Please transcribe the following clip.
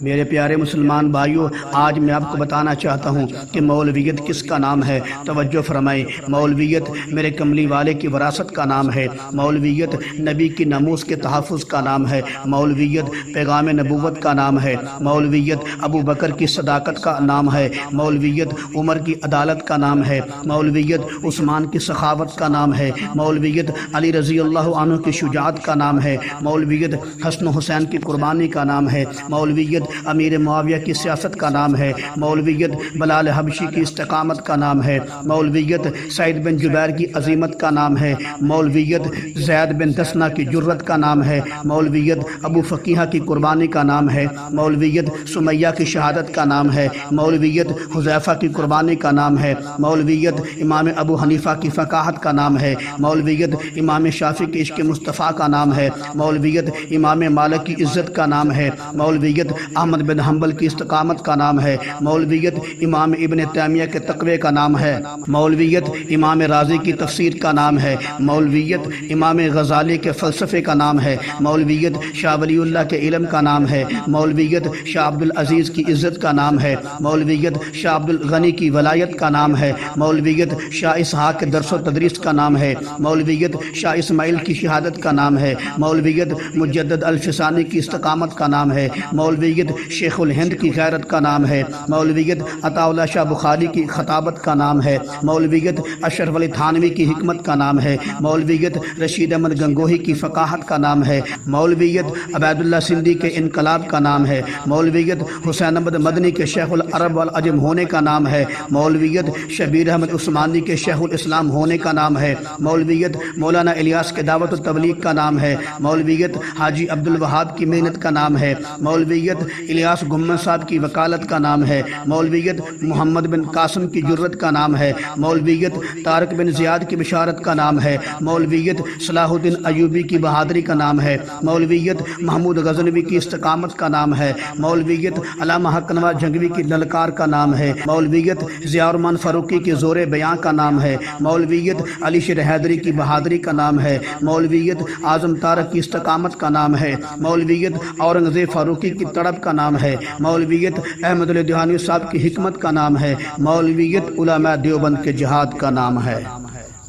میرے پیارے مسلمان بھائیوں، آج میں آپ کو بتانا چاہتا ہوں کہ مولویت کس کا نام ہے۔ توجہ فرمائیں، مولویت میرے کملی والے کی وراثت کا نام ہے۔ مولویت نبی کی ناموس کے تحفظ کا نام ہے۔ مولویت پیغام نبوت کا نام ہے۔ مولویت ابو بکر کی صداقت کا نام ہے۔ مولویت عمر کی عدالت کا نام ہے۔ مولویت عثمان کی سخاوت کا نام ہے۔ مولویت علی رضی اللہ عنہ کی شجاعت کا نام ہے۔ مولویت حسن و حسین کی قربانی کا نام ہے۔ مولویت امیر معاویہ کی سیاست کا نام ہے۔ مولویت بلال حبشی کی استقامت کا نام ہے۔ مولویت سعید بن جبیر کی عظیمت کا نام ہے۔ مولویت زید بن دسنہ کی جرت کا نام ہے۔ مولویت ابو فقیہ کی قربانی کا نام ہے۔ مولویت سمیہ کی شہادت کا نام ہے۔ مولویت حذیفہ کی قربانی کا نام ہے۔ مولویت امام ابو حنیفہ کی فقاہت کا نام ہے۔ مولویت امام شافعی کی عشق مصطفیٰ کا نام ہے۔ مولویت امام مالک کی عزت کا نام ہے۔ مولویت احمد بن حنبل کی استقامت کا نام ہے۔ مولویت امام ابن تیمیہ کے تقوی کا نام ہے۔ مولویت امام رازی کی تفسیر کا نام ہے۔ مولویت امام غزالی کے فلسفے کا نام ہے۔ مولویت شاہ ولی اللہ کے علم کا نام ہے۔ مولویت شاہ عبدالعزیز کی عزت کا نام ہے۔ مولویت شاہ عبدالغنی کی ولایت کا نام ہے۔ مولویت شاہ اسحاق کے درس و تدریس کا نام ہے۔ مولویت شاہ اسماعیل کی شہادت کا نام ہے۔ مولویت مجدد الفسانی کی استقامت کا نام ہے۔ مولویت شیخ الہند کی غیرت کا نام ہے۔ مولویت عطا اللہ شاہ بخاری کی خطابت کا نام ہے۔ مولویت اشرف علی تھانوی کی حکمت کا نام ہے۔ مولویت رشید احمد گنگوہی کی فقاہت کا نام ہے۔ مولویت عبید اللہ سندھی کے انقلاب کا نام ہے۔ مولویت حسین احمد مدنی کے شیخ العرب والعجم ہونے کا نام ہے۔ مولویت شبیر احمد عثمانی کے شیخ الاسلام ہونے کا نام ہے۔ مولویت مولانا الیاس کے دعوت و تبلیغ کا نام ہے۔ مولویت حاجی عبدالوہاب کی محنت کا نام ہے۔ مولویت الیاس گھمن صاحب کی وکالت کا نام ہے۔ مولویت محمد بن قاسم کی جرت کا نام ہے۔ مولویت طارق بن زیاد کی بشارت کا نام ہے۔ مولویت صلاح الدین ایوبی کی بہادری کا نام ہے۔ مولویت محمود غزنوی کی استقامت کا نام ہے۔ مولویت علامہ حق نواز جھنگوی کی للکار کا نام ہے۔ مولویت ضیاء الرحمن فاروقی کی زور بیاں کا نام ہے۔ مولویت علی شیر حیدری کی بہادری کا نام ہے۔ مولویت اعظم طارق کی استقامت کا نام ہے۔ مولویت اورنگزیب فاروقی کی تڑپ کا نام ہے۔ مولویت احمد علی دیوانی صاحب کی حکمت کا نام ہے۔ مولویت علماء دیوبند کے جہاد کا نام ہے۔